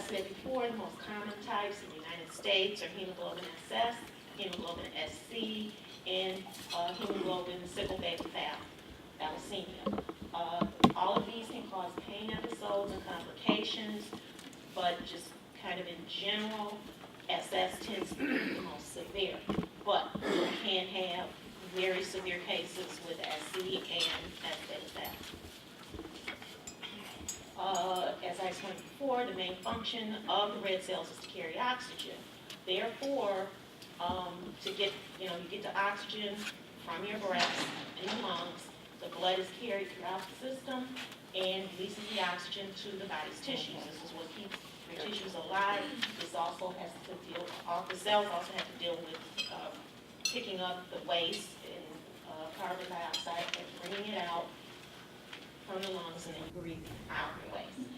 said before, the most common types in the United States are hemoglobin SS, hemoglobin SC, and hemoglobin sickle beta thalassemia. All of these can cause pain episodes and complications, but just kind of in general, SS tends to be the most severe. But you can have very severe cases with SC and S beta thal. As I explained before, the main function of the red cells is to carry oxygen. Therefore, to get, you get the oxygen from your breath in the lungs, the blood is carried throughout the system and releases the oxygen to the body's tissues. This is what keeps your tissues alive. This also has to deal, the cells also have to deal with picking up the waste and carbon dioxide and bringing it out from the lungs, and then you breathe out the waste.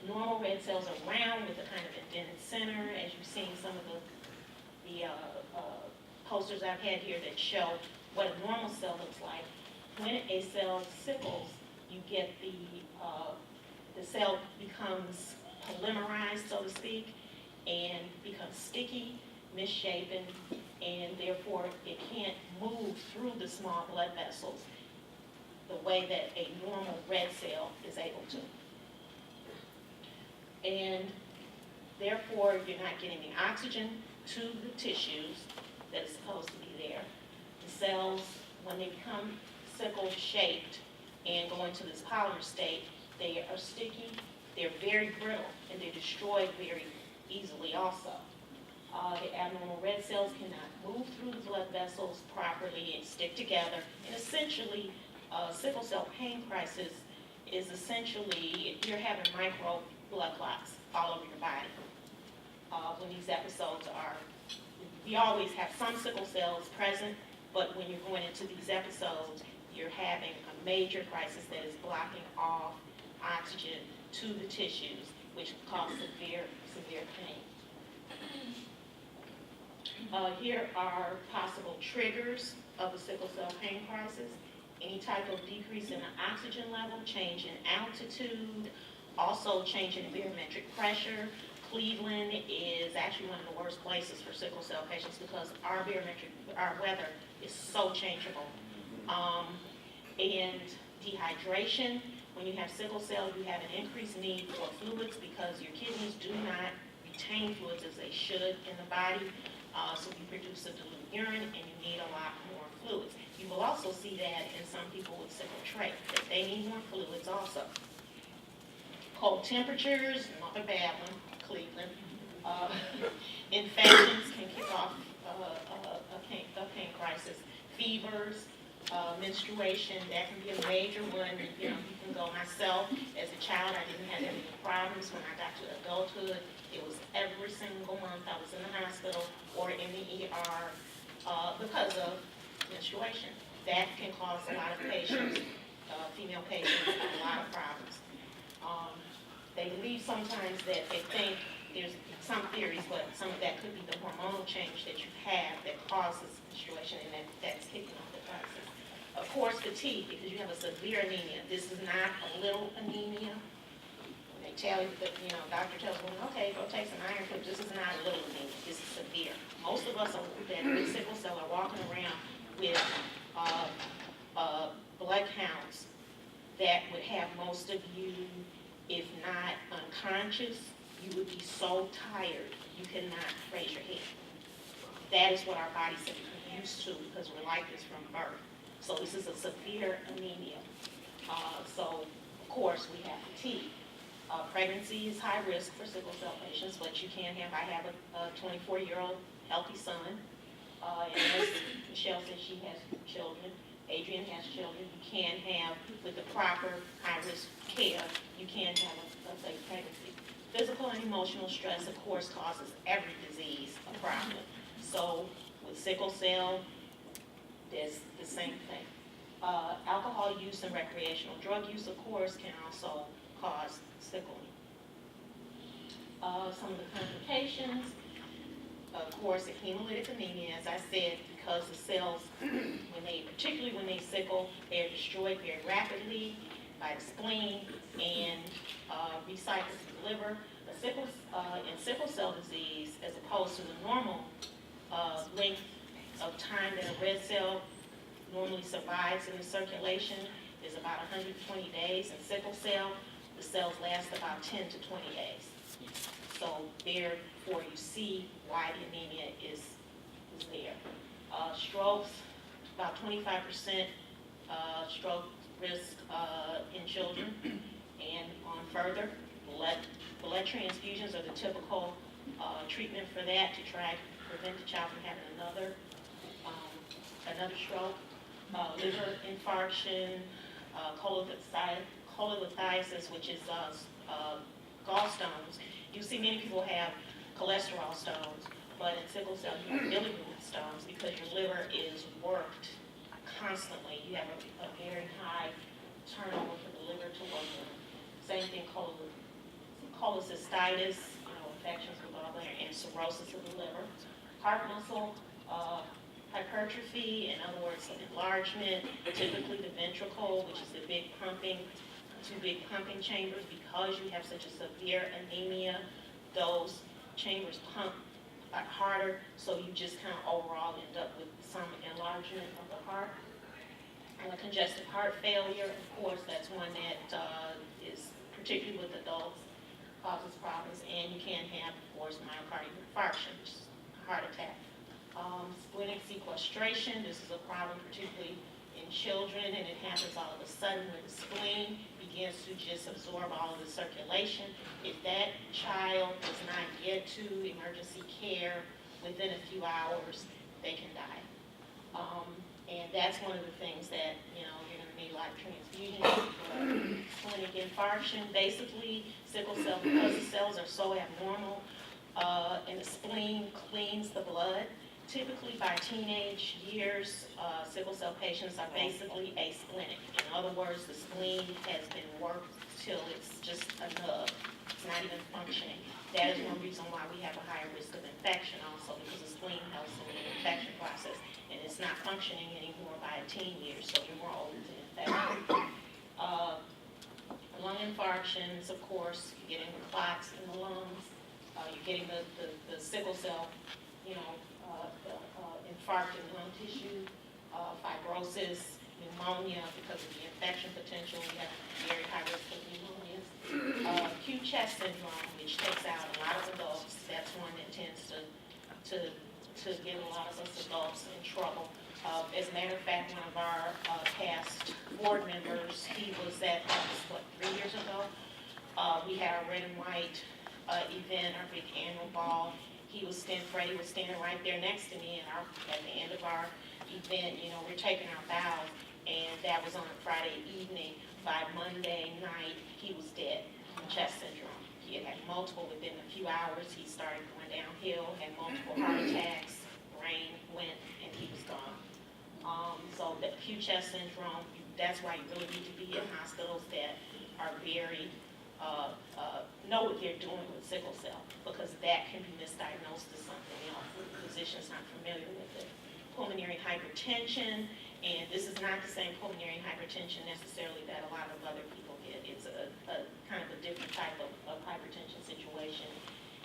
Normal red cells are round with a kind of indented center, as you've seen some of the posters I've had here that show what a normal cell looks like. When a cell sickles, you get the cell becomes polymerized, so to speak, and becomes sticky, misshapen, and therefore it can't move through the small blood vessels the way that a normal red cell is able to. And therefore you're not getting the oxygen to the tissues that is supposed to be there. The cells, when they become sickle-shaped and go into this polymer state, they are sticky, they're very brittle, and they're destroyed very easily also. The abnormal red cells cannot move through the blood vessels properly and stick together. And essentially, sickle cell pain crisis is essentially you're having micro blood clots all over your body. When these episodes are, we always have some sickle cells present, but when you're going into these episodes, you're having a major crisis that is blocking off oxygen to the tissues, which cause severe pain. Here are possible triggers of a sickle cell pain crisis. Any type of decrease in the oxygen level, change in altitude, also change in barometric pressure. Cleveland is actually one of the worst places for sickle cell patients because our weather is so changeable. And dehydration. When you have sickle cell, you have an increased need for fluids because your kidneys do not retain fluids as they should in the body. So you produce a dilute urine and you need a lot more fluids. You will also see that in some people with sickle trait, that they need more fluids also. Cold temperatures, another bad one, Cleveland. Infections can kick off a pain crisis. Fevers, menstruation, that can be a major one. You can go. Myself, as a child, I didn't have any problems. When I got to adulthood, it was every single month I was in the hospital or in the ER because of menstruation. That can cause a lot of patients, female patients, a lot of problems. They believe sometimes that they think there's some theories, but some of that could be the hormonal change that you have that causes menstruation, and that's kicking off the crisis. Of course, fatigue, because you have a severe anemia. This is not a little anemia. When they tell you that, doctor tells them, okay, go take some iron pills. This is not a little anemia. This is severe. Most of us that with sickle cell are walking around with blood counts that would have most of you, if not unconscious, you would be so tired you cannot raise your head. That is what our bodies are used to because we're like this from birth. So this is a severe anemia. So, of course, we have fatigue. Pregnancy is high risk for sickle cell patients, but you can have, I have a 24-year-old healthy son, and as Michelle says, she has children. Adrian has children. You can have, with the proper high-risk care, you can have a safe pregnancy. Physical and emotional stress, of course, causes every disease a problem. So with sickle cell, there's the same thing. Alcohol use and recreational drug use, of course, can also cause sickling. Some of the complications, of course, a hemolytic anemia, as I said, because the cells, particularly when they sickle, they are destroyed very rapidly. by the spleen and recycles to the liver. In sickle cell disease, as opposed to the normal length of time that a red cell normally survives in the circulation is about 120 days. In sickle cell, the cells last about 10 to 20 days. So therefore, you see why the anemia is there. Strokes, about 25% stroke risk in children. And on further, blood transfusions are the typical treatment for that to try to prevent the child from having another stroke. Liver infarction, cholelithiasis, which is gallstones. You see many people have cholesterol stones, but in sickle cell you have bilirubin stones because your liver is worked constantly. You have a very high turnover for the liver to work on. Same thing, cholecystitis, infections with gallbladder, and cirrhosis of the liver. Heart muscle hypertrophy, in other words, enlargement, typically the ventricle, which is the two big pumping chambers. Because you have such a severe anemia, those chambers pump harder, so you just kind of overall end up with some enlargement of the heart. And congestive heart failure, of course, that's one that is, particularly with adults, causes problems. And you can have, of course, myocardial infarction, which is a heart attack. Splenic sequestration, this is a problem particularly in children, and it happens all of a sudden when the spleen begins to just absorb all of the circulation. If that child does not get to emergency care within a few hours, they can die. And that's one of the things that, you're going to need a lot of transfusions. Splenic infarction, basically, sickle cell, because the cells are so abnormal, and the spleen cleans the blood. Typically, by teenage years, sickle cell patients are basically asplenic. In other words, the spleen has been worked till it's just a nub. It's not even functioning. That is one reason why we have a higher risk of infection also, because the spleen helps in the infection process. And it's not functioning anymore by a teen year, so you're more open to infection. Lung infarctions, of course, you're getting clots in the lungs. You're getting the sickle cell, infarct in lung tissue, fibrosis, pneumonia because of the infection potential. We have very high risk of pneumonias. Acute chest syndrome, which takes out a lot of adults. That's one that tends to get a lot of us adults in trouble. As a matter of fact, one of our past board members, he was at, 3 years ago? We had our red and white event, our big annual ball. Freddie was standing right there next to me, and at the end of our event, we're taking our bows, and that was on a Friday evening. By Monday night, he was dead from chest syndrome. He had multiple within a few hours. He started going downhill, had multiple heart attacks, brain went, and he was gone. So the acute chest syndrome, that's why you really need to be in hospitals that are very know what they're doing with sickle cell, because that can be misdiagnosed as something else. The physician's not familiar with it. Pulmonary hypertension, and this is not the same pulmonary hypertension necessarily that a lot of other people get. It's a kind of a different type of hypertension situation.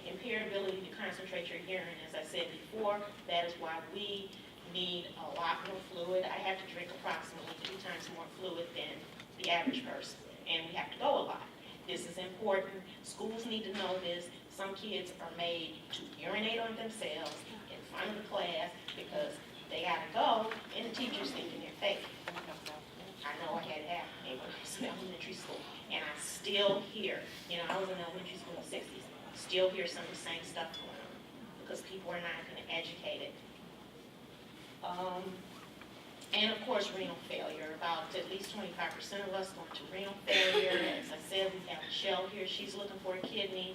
Impaired ability to concentrate your hearing, as I said before, that is why we need a lot more fluid. I have to drink approximately 3 times more fluid than the average person, and we have to go a lot. This is important. Schools need to know this. Some kids are made to urinate on themselves in front of the class because they got to go, and the teacher's thinking they're fake. I know I had it happen when I was in elementary school, and I still hear, I was in elementary school in the 60s, still hear some of the same stuff going on because people are not going to educate it. And of course, renal failure. About at least 25% of us go into renal failure. As I said, we have Michelle here. She's looking for a kidney.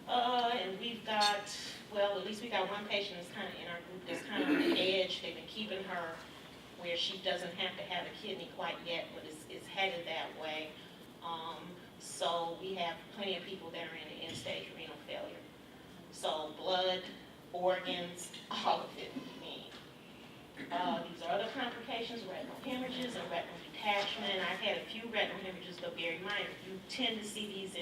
And we've got, at least we got one patient that's kind of in our group that's kind of on the edge. They've been keeping her where she doesn't have to have a kidney quite yet, but it's headed that way. So we have plenty of people that are in the end-stage renal failure. So blood, organs, all of it we need. These are other complications, retinal hemorrhages and retinal detachment. I've had a few retinal hemorrhages, though very minor. You tend to see these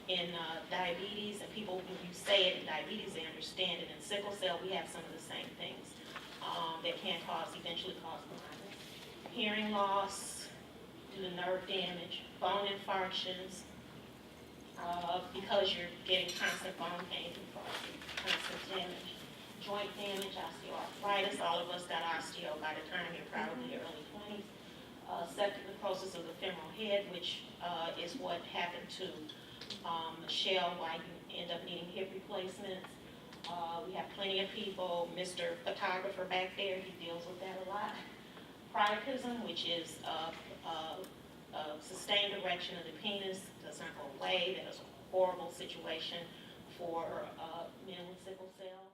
in diabetes, and people, when you say it in diabetes, they understand it. In sickle cell, we have some of the same things that can eventually cause blindness. Hearing loss due to nerve damage, bone infarctions, because you're getting constant bone pain and constant damage. Joint damage, osteoarthritis. All of us got osteo by the time you're probably in your early 20s. Septic necrosis of the femoral head, which is what happened to Michelle, why you end up needing hip replacements. We have plenty of people. Mr. Photographer back there, he deals with that a lot. Priapism, which is sustained erection of the penis, does not go away. That is a horrible situation for men with sickle cell.